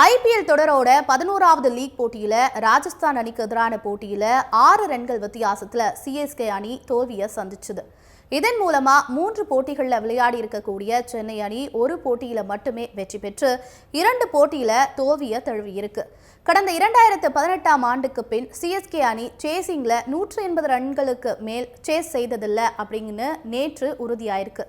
IPL தொடரோட 11வது league போட்டியில ராஜஸ்தான் அணிக்கு எதிரான போட்டியில 6 ரன்கள் வித்தியாசத்துல சிஎஸ்கே அணி தோல்வியை சந்திச்சது. இதன் மூலமா 3 போட்டிகளில் விளையாடி இருக்கக்கூடிய சென்னை அணி ஒரு போட்டியில மட்டுமே வெற்றி பெற்று 2 போட்டியில தோல்வியை தழுவியிருக்கு. கடந்த 2018ஆம் ஆண்டுக்கு பின் சிஎஸ்கே அணி சேசிங்ல 180 ரன்களுக்கு மேல் சேஸ் செய்ததில்லை அப்படின்னு நேற்று உறுதியாயிருக்கு.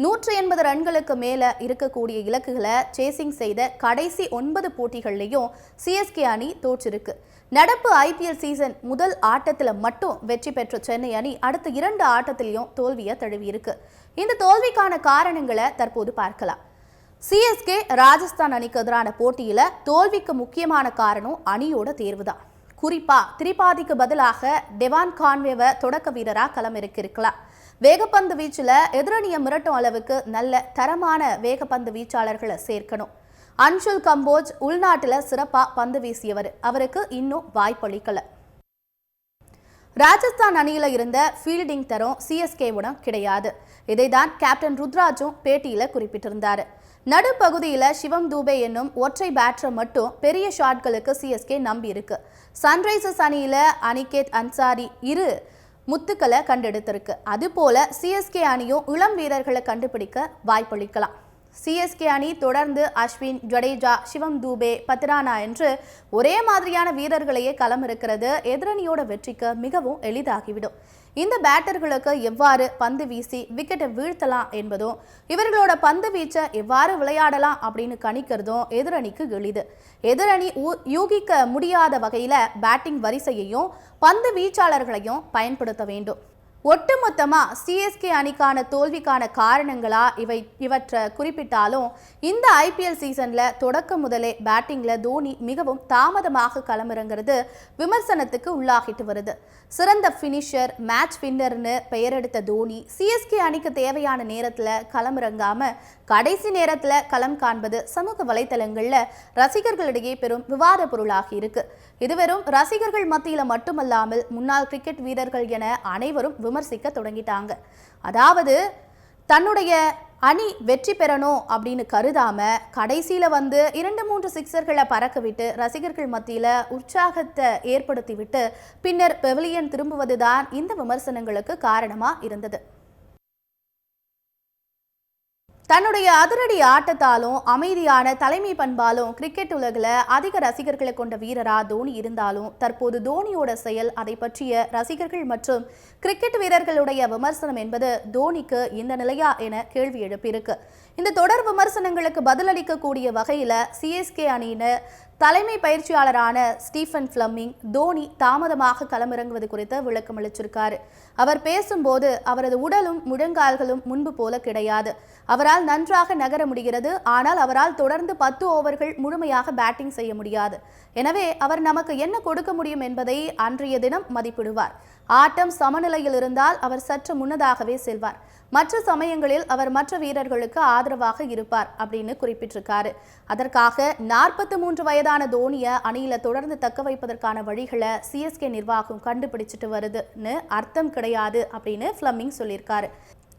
180 ரன்களுக்கு மேல இருக்கக்கூடிய இலக்குகளை சேசிங் செய்த கடைசி 9 போட்டிகள்லையும் சிஎஸ்கே அணி தோற்றிருக்கு. நடப்பு ஐபிஎல் சீசன் முதல் ஆட்டத்தில் மட்டும் வெற்றி பெற்ற சென்னை அணி அடுத்த 2 ஆட்டத்திலையும் தோல்வியை தழுவியிருக்கு. இந்த தோல்விக்கான காரணங்களை தற்போது பார்க்கலாம். சிஎஸ்கே ராஜஸ்தான் அணிக்கு எதிரான போட்டியில தோல்விக்கு முக்கியமான காரணம் அணியோட தேர்வுதான். குறிப்பா திரிபாதிக்கு பதிலாக டெவான் கான்வேவை தொடக்க வீரரா களமிறக்கியிருக்கலாம். வேகப்பந்து வீச்சில் எதிரணியை மிரட்டும் அளவுக்கு நல்ல தரமான வேகப்பந்து வீச்சாளர்களை சேர்க்கணும். அன்சுல் கம்போஜ் உள்நாட்டில் சிறப்பா பந்து வீசியவர், அவருக்கு இன்னும் வாய்ப்பளிக்கல. ராஜஸ்தான் அணியில இருந்த ஃபீல்டிங் தரம் சிஎஸ்கேவுடன் கிடையாது. இதைதான் கேப்டன் ருத்ராஜும் பேட்டியில குறிப்பிட்டிருந்தாரு. நடுப்பகுதியில சிவம் தூபே என்னும் ஒற்றை பேட்டரை மட்டும் பெரிய ஷாட்களுக்கு சிஎஸ்கே நம்பி இருக்கு. சன்ரைசர்ஸ் அணியில அனிகேத் அன்சாரி இரு முத்துக்களை கண்டெடுத்திருக்கு. அதுபோல சிஎஸ்கே அணியும் இளம் வீரர்களை கண்டுபிடிக்க வாய்ப்பளிக்கலாம். சிஎஸ்கே அணி தொடர்ந்து அஸ்வின், ஜடேஜா, சிவம் தூபே, பத்ரானா என்று ஒரே மாதிரியான வீரர்களையே களமிருக்கிறது எதிரணியோட வெற்றிக்கு மிகவும் எளிதாகிவிடும். இந்த பேட்டர்களுக்கு எவ்வாறு பந்து வீசி விக்கெட்டை வீழ்த்தலாம் என்பதும் இவர்களோட பந்து வீச்சை எவ்வாறு விளையாடலாம் அப்படின்னு கணிக்கிறதும் எதிரணிக்கு எளிது. எதிரணி யூகிக்க முடியாத வகையில பேட்டிங் வரிசையையும் பந்து வீச்சாளர்களையும் பயன்படுத்த வேண்டும். ஒட்டுமொத்தமா சிஎஸ்கே அணிக்கான தோல்விக்கான காரணங்களா இவற்றை குறிப்பிட்டாலும் இந்த ஐபிஎல் சீசன்ல தொடக்க முதலே பேட்டிங்ல தோனி மிகவும் தாமதமாக களமிறங்கிறது விமர்சனத்துக்கு உள்ளாகிட்டு வருது. சிறந்த பினிஷர், மேட்ச் வின்னர்னு பெயரெடுத்த தோனி சிஎஸ்கே அணிக்கு தேவையான நேரத்துல களமிறங்காம கடைசி நேரத்துல களம் காண்பது சமூக வலைதளங்கள்ல ரசிகர்களிடையே பெரும் விவாத பொருளாகி இருக்கு. இது வெறும் ரசிகர்கள் மத்தியில மட்டுமல்லாமல் முன்னாள் கிரிக்கெட் வீரர்கள் என அனைவரும் விமர்சிக்க தொடங்கிட்டாங்க. அதாவது தன்னுடைய அணி வெற்றி பெறணும் அப்படின்னு கருதாம கடைசியில 2-3 சிக்ஸர்களை பறக்க விட்டு ரசிகர்கள் மத்தியில உற்சாகத்தை ஏற்படுத்தி விட்டு பின்னர் பெவிலியன் திரும்புவதுதான் இந்த விமர்சனங்களுக்கு காரணமா இருந்தது. தன்னுடைய அதிரடி ஆட்டத்தாலும் அமைதியான தலைமை பண்பாலும் கிரிக்கெட் உலகில் அதிக ரசிகர்களை கொண்ட வீரரா தோனி இருந்தாலும் தற்போது தோனியோட செயல், அதை பற்றிய ரசிகர்கள் மற்றும் கிரிக்கெட் வீரர்களுடைய விமர்சனம் என்பது தோனிக்கு இந்த நிலையா என கேள்வி எழுப்பியிருக்கு. இந்த தொடர் விமர்சனங்களுக்கு பதிலளிக்கக்கூடிய வகையில் சிஎஸ்கே அணியினர் தலைமை பயிற்சியாளரான ஸ்டீஃபன் ஃபிளமிங் தோனி தாமதமாக களமிறங்குவது குறித்து விளக்கம் அளிச்சிருக்காரு. அவர் பேசும்போது அவரது உடலும் முழங்கால்களும் முன்பு போல கிடையாது. அவரால் நன்றாக நகர முடிகிறது, ஆனால் அவரால் தொடர்ந்து 10 ஓவர்கள் முழுமையாக பேட்டிங் செய்ய முடியாது. எனவே அவர் நமக்கு என்ன கொடுக்க முடியும் என்பதை அன்றைய தினம் மதிப்பிடுவார். ஆட்டம் சமநிலையில் இருந்தால் அவர் சற்று முன்னதாகவே செல்வார். மற்ற சமயங்களில் அவர் மற்ற வீரர்களுக்கு ஆதரவாக இருப்பார் அப்படின்னு குறிப்பிட்டிருக்காரு. அதற்காக 43 வயதான தோனியை அணியில தொடர்ந்து தக்க வைப்பதற்கான வழிகளை சிஎஸ்கே நிர்வாகம் கண்டுபிடிச்சிட்டு வருதுன்னு அர்த்தம் கிடையாது அப்படின்னு ஃபிளமிங் சொல்லியிருக்காரு.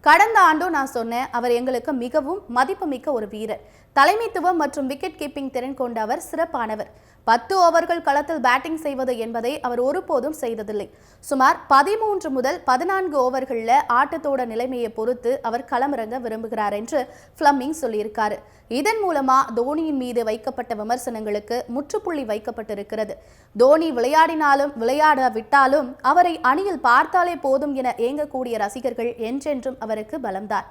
கடந்த ஆண்டும் நான் சொன்னேன், அவர் எங்களுக்கு மிகவும் மதிப்புமிக்க ஒரு வீரர். தலைமைத்துவம் மற்றும் விக்கெட் கீப்பிங் திறன் கொண்ட அவர் சிறப்பானவர். 10 ஓவர்கள் களத்தில் பேட்டிங் செய்வது என்பதை அவர் ஒருபோதும் செய்ததில்லை. சுமார் 13 முதல் 14 ஓவர்களில் ஆட்டத்தோட நிலைமையை பொறுத்து அவர் களமிறங்க விரும்புகிறார் என்று ஃபிளமிங் சொல்லியிருக்காரு. இதன் மூலமா தோனியின் மீது வைக்கப்பட்ட விமர்சனங்களுக்கு முற்றுப்புள்ளி வைக்கப்பட்டிருக்கிறது. தோனி விளையாடினாலும் விளையாடாவிட்டாலும் அவரை அணியில் பார்த்தாலே போதும் என ஏங்கக்கூடிய ரசிகர்கள் என்றென்றும் அவருக்கு பலம்தான்.